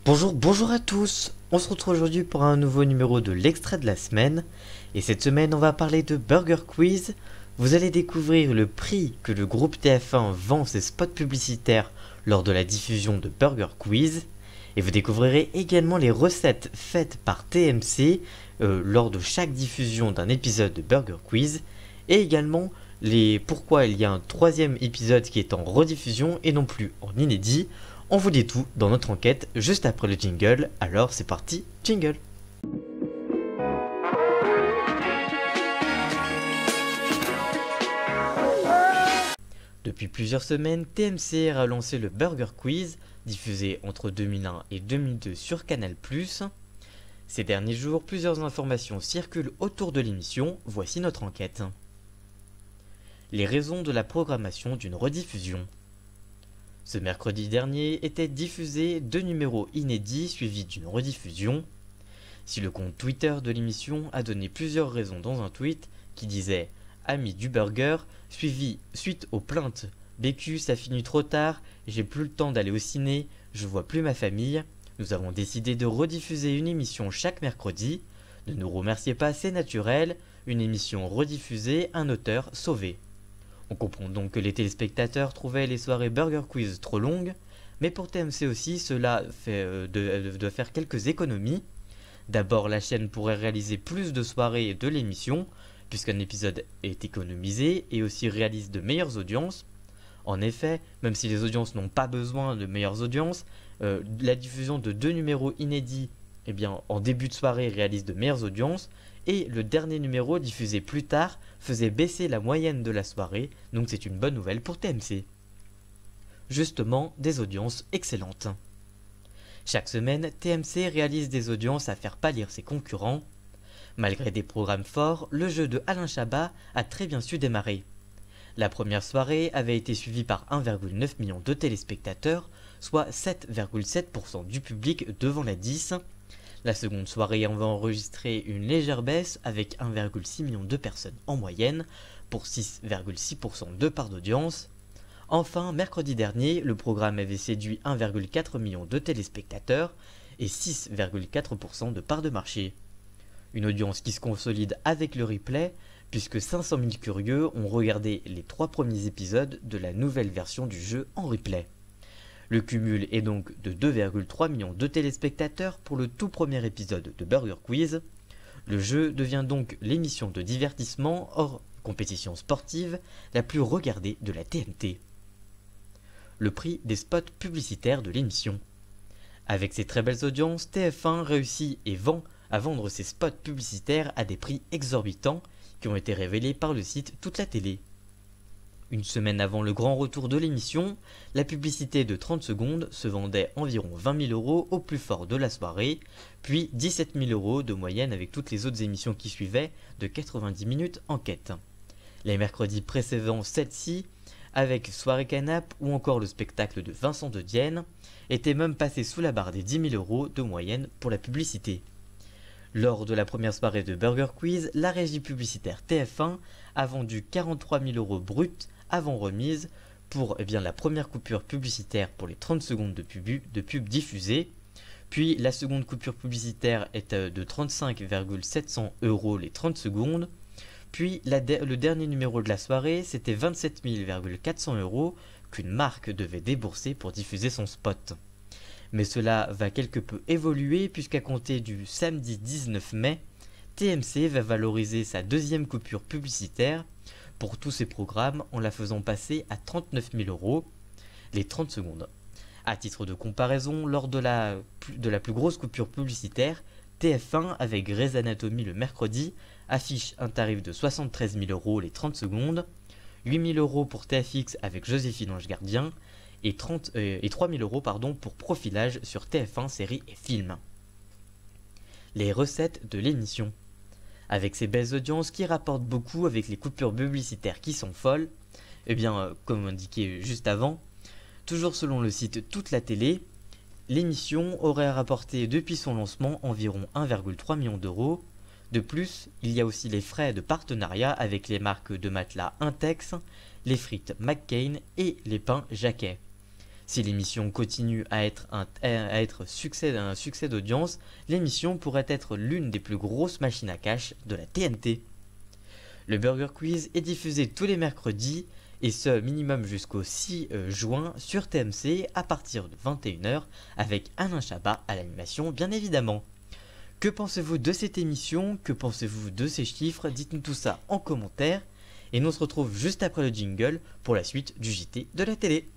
Bonjour à tous. On se retrouve aujourd'hui pour un nouveau numéro de l'extrait de la semaine. Et cette semaine, on va parler de Burger Quiz. Vous allez découvrir le prix que le groupe TF1 vend ses spots publicitaires lors de la diffusion de Burger Quiz. Et vous découvrirez également les recettes faites par TMC lors de chaque diffusion d'un épisode de Burger Quiz. Et également pourquoi il y a un troisième épisode qui est en rediffusion et non plus en inédit. On vous dit tout dans notre enquête juste après le jingle, alors c'est parti, jingle. Depuis plusieurs semaines, TMC a relancé le Burger Quiz, diffusé entre 2001 et 2002 sur Canal+. Ces derniers jours, plusieurs informations circulent autour de l'émission, voici notre enquête. Les raisons de la programmation d'une rediffusion. Ce mercredi dernier étaient diffusés 2 numéros inédits suivis d'une rediffusion. Si le compte Twitter de l'émission a donné plusieurs raisons dans un tweet qui disait « Ami du burger, suite aux plaintes, BQ ça finit trop tard, j'ai plus le temps d'aller au ciné, je vois plus ma famille, nous avons décidé de rediffuser une émission chaque mercredi. Ne nous remerciez pas, c'est naturel, une émission rediffusée, un auteur sauvé. » On comprend donc que les téléspectateurs trouvaient les soirées Burger Quiz trop longues, mais pour TMC aussi, cela fait de faire quelques économies. D'abord, la chaîne pourrait réaliser plus de soirées de l'émission, puisqu'un épisode est économisé et aussi réalise de meilleures audiences. En effet, même si les audiences n'ont pas besoin de meilleures audiences, la diffusion de 2 numéros inédits en début de soirée réalise de meilleures audiences, et le dernier numéro diffusé plus tard faisait baisser la moyenne de la soirée, donc c'est une bonne nouvelle pour TMC. Justement, des audiences excellentes. Chaque semaine, TMC réalise des audiences à faire pâlir ses concurrents. Malgré des programmes forts, le jeu de Alain Chabat a très bien su démarrer. La première soirée avait été suivie par 1,9 million de téléspectateurs, soit 7,7% du public devant la 10. La seconde soirée avait enregistré une légère baisse avec 1,6 million de personnes en moyenne pour 6,6% de part d'audience. Enfin, mercredi dernier, le programme avait séduit 1,4 million de téléspectateurs et 6,4% de part de marché. Une audience qui se consolide avec le replay puisque 500 000 curieux ont regardé les 3 premiers épisodes de la nouvelle version du jeu en replay. Le cumul est donc de 2,3 millions de téléspectateurs pour le tout premier épisode de Burger Quiz. Le jeu devient donc l'émission de divertissement hors compétition sportive la plus regardée de la TNT. Le prix des spots publicitaires de l'émission. Avec ses très belles audiences, TF1 réussit à vendre ses spots publicitaires à des prix exorbitants qui ont été révélés par le site Toute la Télé. Une semaine avant le grand retour de l'émission, la publicité de 30 secondes se vendait environ 20 000 € au plus fort de la soirée, puis 17 000 € de moyenne avec toutes les autres émissions qui suivaient de 90 minutes enquête. Les mercredis précédents celle-ci, avec Soirée Canap ou encore le spectacle de Vincent de Dienne, étaient même passés sous la barre des 10 000 € de moyenne pour la publicité. Lors de la première soirée de Burger Quiz, la régie publicitaire TF1 a vendu 43 000 € bruts avant remise pour la première coupure publicitaire pour les 30 secondes de pub diffusée. Puis la seconde coupure publicitaire est de 35,700 € les 30 secondes. Puis le dernier numéro de la soirée, c'était 27 400 € qu'une marque devait débourser pour diffuser son spot. Mais cela va quelque peu évoluer puisqu'à compter du samedi 19 mai, TMC va valoriser sa deuxième coupure publicitaire pour tous ses programmes en la faisant passer à 39 000 € les 30 secondes. À titre de comparaison, lors de la plus grosse coupure publicitaire, TF1 avec Grey's Anatomy le mercredi affiche un tarif de 73 000 € les 30 secondes, 8 000 € pour TFX avec Joséphine Ange Gardien et 3 000 € pour Profilage sur TF1 séries et films. Les recettes de l'émission. Avec ses belles audiences qui rapportent beaucoup avec les coupures publicitaires qui sont folles, comme indiqué juste avant, toujours selon le site Toute la Télé, l'émission aurait rapporté depuis son lancement environ 1,3 million d'euros. De plus, il y a aussi les frais de partenariat avec les marques de matelas Intex, les frites McCain et les pains Jacquet. Si l'émission continue à être un succès d'audience, l'émission pourrait être l'une des plus grosses machines à cash de la TNT. Le Burger Quiz est diffusé tous les mercredis, et ce minimum jusqu'au 6 juin sur TMC à partir de 21h avec Alain Chabat à l'animation bien évidemment. Que pensez-vous de cette émission? Que pensez-vous de ces chiffres? Dites-nous tout ça en commentaire, et nous on se retrouve juste après le jingle pour la suite du JT de la télé.